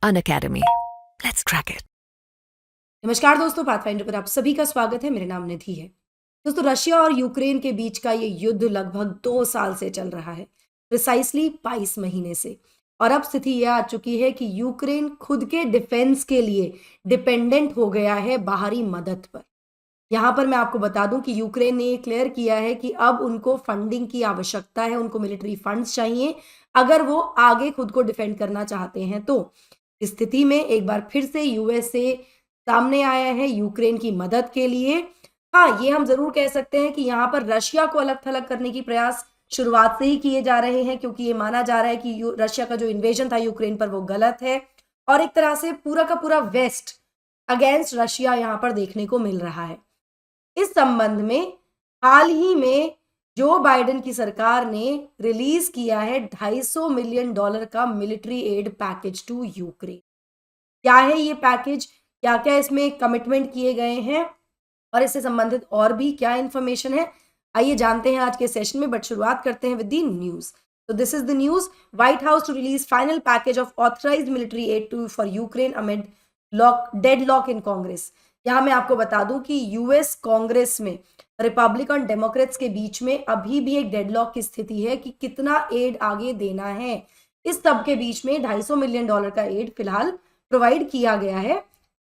Unacademy. Let's crack it. नमस्कार दोस्तों, pathfinder पर आप सभी का स्वागत है। मेरा नाम निधि है। दोस्तों, रशिया और यूक्रेन के बीच का ये युद्ध लगभग 2 साल से चल रहा है, प्रिसाइसली 22 महीने से। और अब स्थिति यह आ चुकी है कि यूक्रेन खुद के डिफेंस के लिए डिपेंडेंट हो गया है बाहरी मदद पर। यहाँ पर मैं आपको बता दूं कि यूक्रेन ने ये क्लियर किया है कि अब उनको फंडिंग की आवश्यकता है, उनको मिलिट्री फंड्स चाहिए अगर वो आगे खुद को डिफेंड करना चाहते हैं। तो इस स्थिति में एक बार फिर से यूएसए सामने आया है यूक्रेन की मदद के लिए। हाँ, ये हम जरूर कह सकते हैं कि यहाँ पर रशिया को अलग थलग करने की प्रयास शुरुआत से ही किए जा रहे हैं, क्योंकि ये माना जा रहा है कि रशिया का जो इन्वेजन था यूक्रेन पर वो गलत है और एक तरह से पूरा का पूरा वेस्ट अगेंस्ट रशिया यहाँ पर देखने को मिल रहा है। इस संबंध में हाल ही में जो बाइडेन की सरकार ने रिलीज किया है $250 मिलियन का military aid package to Ukraine. क्या है ये पैकेज, क्या क्या इसमें कमिटमेंट किए गए हैं और इससे संबंधित और भी क्या इंफॉर्मेशन है, आइए जानते हैं आज के सेशन में। बट शुरुआत करते हैं विद द न्यूज। तो this is the news. White House to release final package of authorised military aid to for Ukraine amid deadlock in Congress. यहाँ मैं आपको बता दूं कि यूएस कांग्रेस में रिपब्लिकन डेमोक्रेट्स के बीच में अभी भी एक डेडलॉक की स्थिति है कि कितना एड आगे देना है। इस सब के बीच में $250 मिलियन का एड फिलहाल प्रोवाइड किया गया है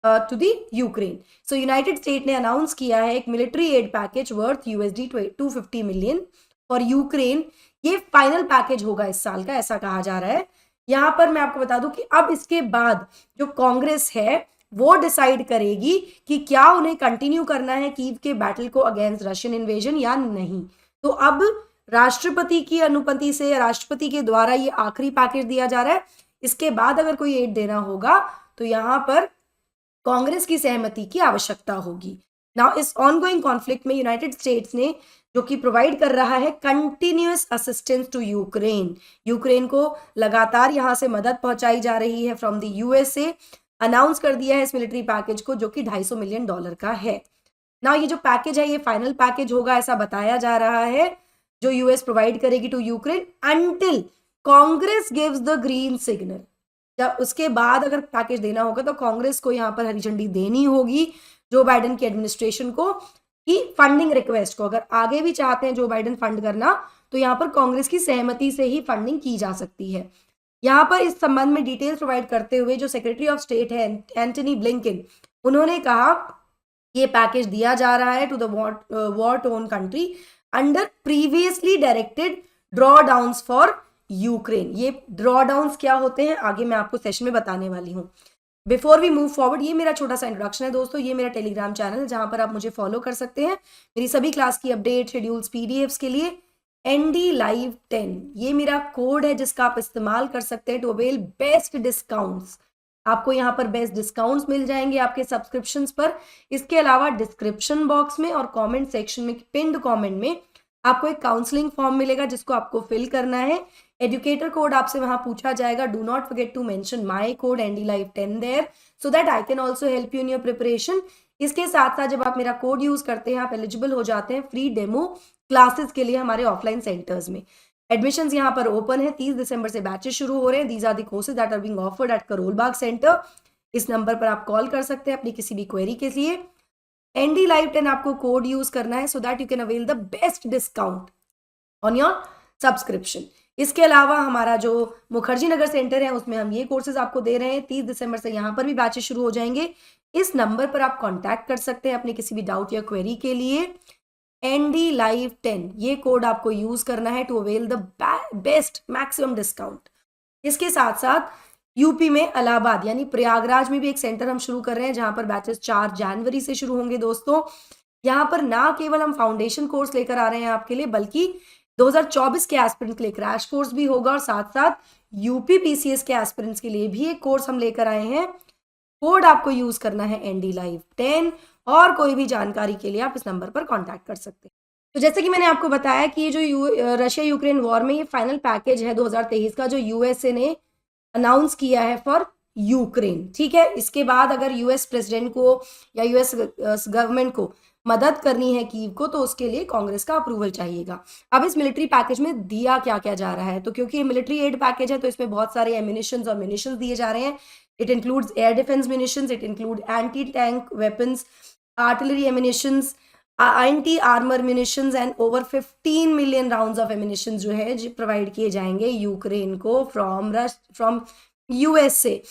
to the Ukraine. So United State ने अनाउंस किया है एक military aid package worth USD 250 million for Ukraine. ये फाइनल पैकेज होगा इस साल का, ऐसा कहा जा रहा है। यहाँ पर मैं आपको बता दूं कि अब इसके बाद जो कांग्रेस है वो डिसाइड करेगी कि क्या उन्हें कंटिन्यू करना है कीव के बैटल को अगेंस्ट रशियन इन्वेजन या नहीं। तो अब राष्ट्रपति की अनुमति से, राष्ट्रपति के द्वारा ये आखिरी पैकेज दिया जा रहा है। इसके बाद अगर कोई एड देना होगा तो यहाँ पर कांग्रेस की सहमति की आवश्यकता होगी। नाउ इस ऑनगोइंग कॉन्फ्लिक्ट में यूनाइटेड स्टेट्स ने जो कि प्रोवाइड कर रहा है कंटिन्यूअस असिस्टेंस टू यूक्रेन को लगातार यहां से मदद पहुंचाई जा रही है फ्रॉम द यूएसए। अनाउंस कर दिया है इस मिलिट्री पैकेज को जो कि $250 मिलियन का है। ना ये जो पैकेज है ये फाइनल पैकेज होगा ऐसा बताया जा रहा है, जो यूएस प्रोवाइड करेगी to Ukraine until Congress gives the green signal. जब उसके बाद अगर पैकेज देना होगा तो कांग्रेस को यहाँ पर हरी झंडी देनी होगी जो बाइडेन की एडमिनिस्ट्रेशन को, कि फंडिंग रिक्वेस्ट को अगर आगे भी चाहते हैं जो बाइडेन फंड करना तो यहाँ पर कांग्रेस की सहमति से ही फंडिंग की जा सकती है। यहाँ पर इस संबंध में डिटेल्स प्रोवाइड करते हुए जो सेक्रेटरी ऑफ स्टेट है एंटनी ब्लिंकन, उन्होंने कहा ये पैकेज दिया जा रहा है to the war torn country under previously directed draw downs for Ukraine. ये ड्रॉ डाउन्स क्या होते हैं आगे मैं आपको सेशन में बताने वाली हूँ। बिफोर वी मूव फॉरवर्ड, ये मेरा छोटा सा इंट्रोडक्शन है दोस्तों। ये मेरा टेलीग्राम चैनल है जहां पर आप मुझे फॉलो कर सकते हैं मेरी सभी क्लास की अपडेट, शेड्यूल्स, पीडीएफ्स के लिए। NDLive10 ये मेरा कोड है जिसका आप इस्तेमाल कर सकते हैं टू अवेल बेस्ट डिस्काउंट्स। आपको यहाँ पर बेस्ट डिस्काउंट्स मिल जाएंगे आपके सब्सक्रिप्शंस पर। इसके अलावा डिस्क्रिप्शन बॉक्स में और कमेंट सेक्शन में पिन्ड कमेंट में आपको एक काउंसलिंग फॉर्म मिलेगा जिसको आपको फिल करना है। एजुकेटर कोड आपसे वहां पूछा जाएगा। Do not forget to mention my code NDLive10 there so that I can also help you in your preparation. इसके साथ साथ जब आप मेरा कोड यूज करते हैं आप एलिजिबल हो जाते हैं फ्री डेमो क्लासेस के लिए हमारे ऑफलाइन सेंटर्स में। एडमिशंस यहाँ पर ओपन है, 30 दिसंबर से बैचेस शुरू हो रहे हैं। These are the courses that are being offered at Karol Bagh centre. इस नंबर पर आप कॉल कर सकते हैं अपनी किसी भी क्वेरी के लिए। NDLive10 आपको कोड यूज करना है सो that you can avail the best discount on your subscription. इसके अलावा हमारा जो मुखर्जी नगर सेंटर है उसमें हम ये कोर्सेज आपको दे रहे हैं। 30 दिसंबर से यहाँ पर भी बैचेस शुरू हो जाएंगे। इस नंबर पर आप कांटेक्ट कर सकते हैं अपने किसी भी डाउट या क्वेरी के लिए। NDLive10 ये कोड आपको यूज करना है to avail the best maximum discount. इसके साथ साथ यूपी में इलाहाबाद यानी प्रयागराज में भी एक सेंटर हम शुरू कर रहे हैं जहां पर बैचेस 4 जनवरी से शुरू होंगे दोस्तों। यहाँ पर ना केवल हम फाउंडेशन कोर्स लेकर आ रहे हैं आपके लिए, बल्कि 2024 के एस्पिरेंट्स के लिए क्रैश कोर्स भी होगा और साथ साथ यूपी PCS के एस्पिरेंट्स के लिए भी एक कोर्स हम लेकर आए हैं। कोड आपको यूज करना है NDLive10 और कोई भी जानकारी के लिए आप इस नंबर पर कांटेक्ट कर सकते हैं। तो जैसे कि मैंने आपको बताया कि ये जो रशिया यूक्रेन वॉर में ये फाइनल पैकेज है 2023 का जो यूएसए ने अनाउंस किया है फॉर यूक्रेन, ठीक है। इसके बाद अगर यूएस प्रेसिडेंट को या यूएस गवर्नमेंट को मदद करनी है कीव को तो उसके लिए कांग्रेस का अप्रूवल चाहिएगा। अब इस मिलिट्री पैकेज में दिया क्या क्या जा रहा है, तो क्योंकि ये मिलिट्री एड पैकेज है तो इसमें बहुत सारे एमिनिशंस और मिनिशंस दिए जा रहे हैं। It includes air defence munitions, it include anti tank weapons, artillery ammunitions, anti armour munitions and over 15 million rounds of ammunitions जो है प्रोवाइड किए जाएंगे यूक्रेन को फ्रॉम यूएसए।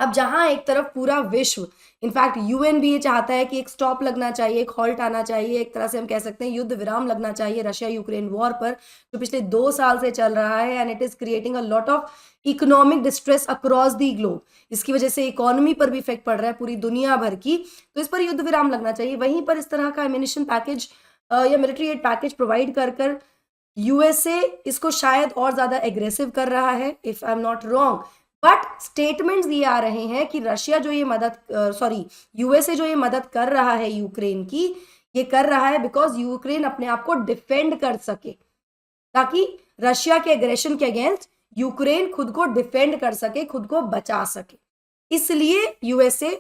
अब जहां एक तरफ पूरा विश्व, इनफैक्ट यूएन भी ये चाहता है कि एक स्टॉप लगना चाहिए, एक हॉल्ट आना चाहिए, एक तरह से हम कह सकते हैं युद्ध विराम लगना चाहिए रशिया यूक्रेन वॉर पर जो पिछले 2 साल से चल रहा है, and it is creating a lot of economic distress across the globe. इसकी वजह से इकोनॉमी पर भी इफेक्ट पड़ रहा है पूरी दुनिया भर की, तो इस पर युद्ध विराम लगना चाहिए। वहीं पर इस तरह का एमिनिशन पैकेज या मिलिट्री एड पैकेज प्रोवाइड कर कर यूएसए इसको शायद और ज्यादा एग्रेसिव कर रहा है, if I am not wrong. But statements ये आ रहे हैं कि रशिया जो ये मदद यूएसए जो ये मदद कर रहा है यूक्रेन की, ये कर रहा है बिकॉज यूक्रेन अपने आप को डिफेंड कर सके, ताकि रशिया के एग्रेशन के अगेंस्ट यूक्रेन खुद को डिफेंड कर सके, खुद को बचा सके, इसलिए यूएसए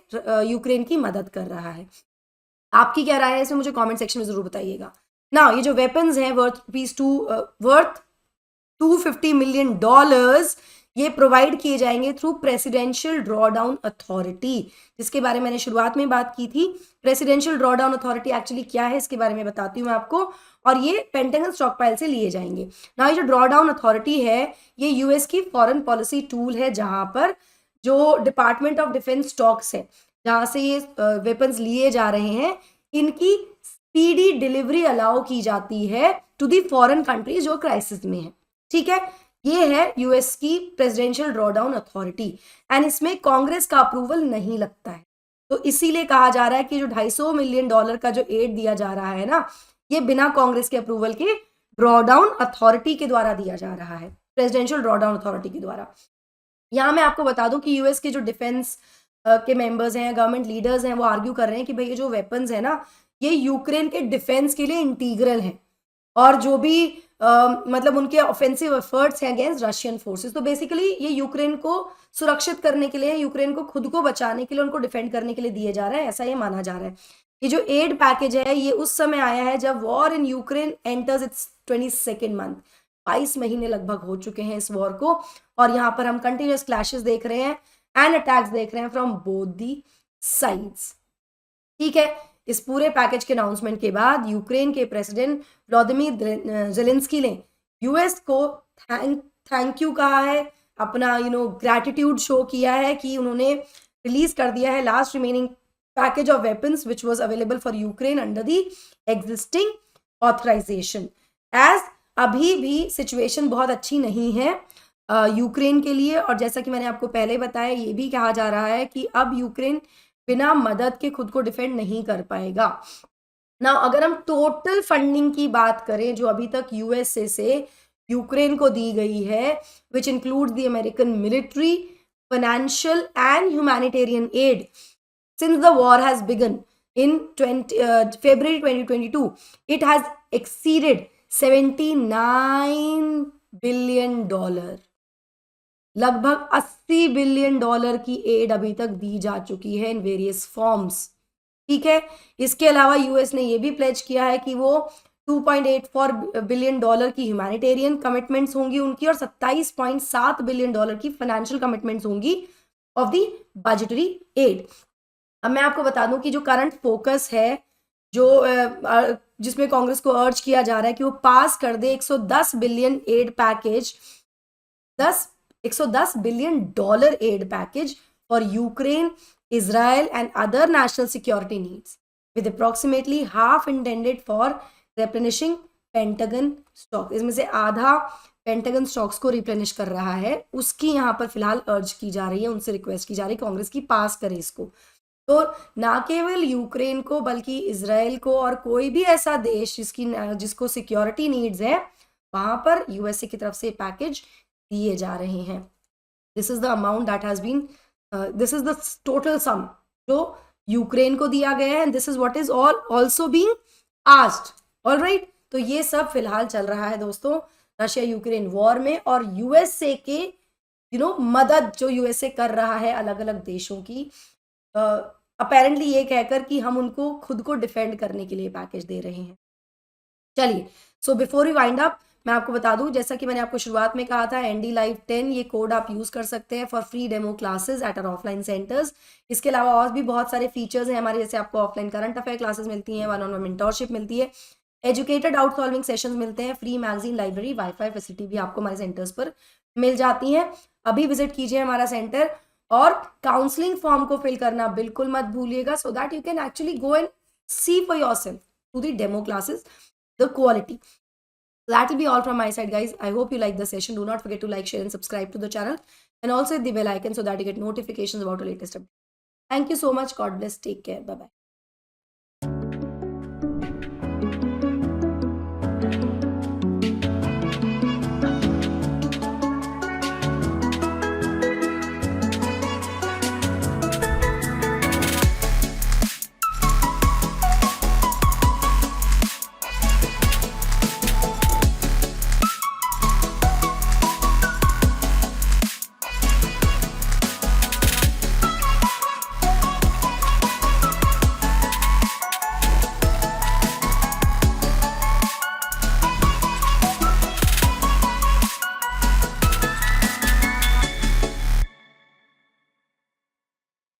यूक्रेन की मदद कर रहा है। आपकी क्या राय है इसमें मुझे कमेंट सेक्शन में जरूर बताइएगा ना। ये जो वेपन्स हैं वर्थ $250 मिलियन ये प्रोवाइड किए जाएंगे थ्रू प्रेसिडेंशियल ड्रॉडाउन अथॉरिटी, जिसके बारे में मैंने शुरुआत में बात की थी। प्रेसिडेंशियल ड्रॉडाउन अथॉरिटी एक्चुअली क्या है इसके बारे में बताती हूँ मैं आपको, और ये पेंटागन स्टॉकपाइल से लिए जाएंगे ना। ये जो ड्रॉडाउन अथॉरिटी है ये यूएस की फॉरेन पॉलिसी टूल है, जहां पर जो डिपार्टमेंट ऑफ डिफेंस स्टॉक्स है जहां से ये वेपन्स लिए जा रहे हैं, इनकी स्पीडी डिलीवरी अलाउ की जाती है टू दी फॉरेन कंट्रीज जो क्राइसिस में है। ठीक है, ये है यूएस की प्रेसिडेंशियल ड्रॉडाउन अथॉरिटी, एंड इसमें कांग्रेस का अप्रूवल नहीं लगता है, तो इसीलिए कहा जा रहा है कि जो $250 मिलियन का जो एड दिया जा रहा है ना, ये बिना कांग्रेस के अप्रूवल के ड्रॉडाउन अथॉरिटी के द्वारा दिया जा रहा है, प्रेसिडेंशियल ड्रॉडाउन अथॉरिटी के द्वारा। यहाँ मैं आपको बता दूं कि यूएस के जो डिफेंस के मेंबर्स हैं, गवर्नमेंट लीडर्स हैं, वो आर्ग्यू कर रहे हैं कि भाई ये जो वेपन्स है ना, ये यूक्रेन के डिफेंस के लिए इंटीग्रल है, और जो भी मतलब उनके ऑफेंसिव एफर्ट्स हैं अगेंस्ट रशियन फोर्सेस, तो बेसिकली ये यूक्रेन को सुरक्षित करने के लिए, यूक्रेन को खुद को बचाने के लिए, उनको डिफेंड करने के लिए दिए जा रहा है, ऐसा ये माना जा रहा है। ये जो एड पैकेज है ये उस समय आया है जब war in Ukraine enters it's 22nd month, 22 महीने लगभग हो चुके हैं इस वॉर को, और यहाँ पर हम कंटिन्यूस क्लैशेस देख रहे हैं एंड अटैक्स देख रहे हैं फ्रॉम बोथ दी साइड्स। ठीक है, इस पूरे पैकेज के अनाउंसमेंट के बाद यूक्रेन के प्रेसिडेंट व्लादिमीर ज़ेलेंस्की ने यूएस को थैंक यू कहा है, अपना ग्रैटिट्यूड शो किया है कि उन्होंने रिलीज कर दिया है last remaining package of weapons which was available for Ukraine under the existing authorisation. As अभी भी सिचुएशन बहुत अच्छी नहीं है यूक्रेन के लिए, और जैसा कि मैंने आपको पहले बताया, ये भी कहा जा रहा है कि अब यूक्रेन बिना मदद के खुद को डिफेंड नहीं कर पाएगा ना। अगर हम टोटल फंडिंग की बात करें जो अभी तक यूएसए से यूक्रेन को दी गई है, which includes the American military, financial and humanitarian add since the war has begin in February 2022, it has exceeded $79 billion। लगभग $80 बिलियन की एड अभी तक दी जा चुकी है इन वेरियस फॉर्म्स। ठीक है, इसके अलावा यूएस ने ये भी प्लेज किया है कि वो $2.84 बिलियन की ह्यूमैनिटेरियन कमिटमेंट्स होंगी उनकी, और $27.7 बिलियन की फाइनेंशियल कमिटमेंट्स होंगी ऑफ द बजटरी एड। अब मैं आपको बता दूं कि जो करंट फोकस है, जो जिसमें कांग्रेस को अर्ज किया जा रहा है कि वो पास कर दे $110 billion aid package, $110 billion aid package for Ukraine, Israel and other national security needs, with approximately half intended for replenishing Pentagon stocks। इसमें से आधा पेंटागन स्टॉक्स को रिप्लेनिश कर रहा है, उसकी यहाँ पर फिलहाल अर्ज की जा रही है, उनसे रिक्वेस्ट की जा रही है कांग्रेस की पास करे इसको। तो ना केवल यूक्रेन को बल्कि इजराइल को और कोई भी ऐसा देश जिसको सिक्योरिटी नीड्स है, वहां पर यूएसए की तरफ से पैकेज दिए जा रहे हैं। This is the amount that has been this is the total sum जो यूक्रेन को दिया गया है, and this is what is also being asked. Alright, तो ये सब फिलहाल चल रहा है दोस्तों रशिया यूक्रेन वॉर में, और यूएसए के मदद जो यूएसए कर रहा है अलग अलग देशों की अपेरेंटली ये कहकर कि हम उनको खुद को डिफेंड करने के लिए पैकेज दे रहे हैं। चलिए, so before we wind up मैं आपको बता दूं, जैसा कि मैंने आपको शुरुआत में कहा था, एनडी लाइव 10 ये कोड आप यूज कर सकते हैं for free demo classes at our offline centres. इसके अलावा और भी बहुत सारे फीचर्स हैं हमारे, जैसे आपको ऑफलाइन करंट अफेयर क्लासेस मिलती हैं, वन ऑन वन मेंटोरशिप मिलती है, एजुकेटेड आउट सॉल्विंग सेशंस मिलते हैं, free magazine library, wifi facility भी आपको हमारे सेंटर्स पर मिल जाती हैं। अभी विजिट कीजिए हमारा सेंटर और काउंसलिंग फॉर्म को फिल करना बिल्कुल मत भूलिएगा, so that you can actually go and see for yourself through the demo classes the quality. That will be all from my side, guys. I hope you like the session. Do not forget to like, share and subscribe to the channel, and also hit the bell icon so that you get notifications about the latest update. Thank you so much. God bless. Take care. Bye bye.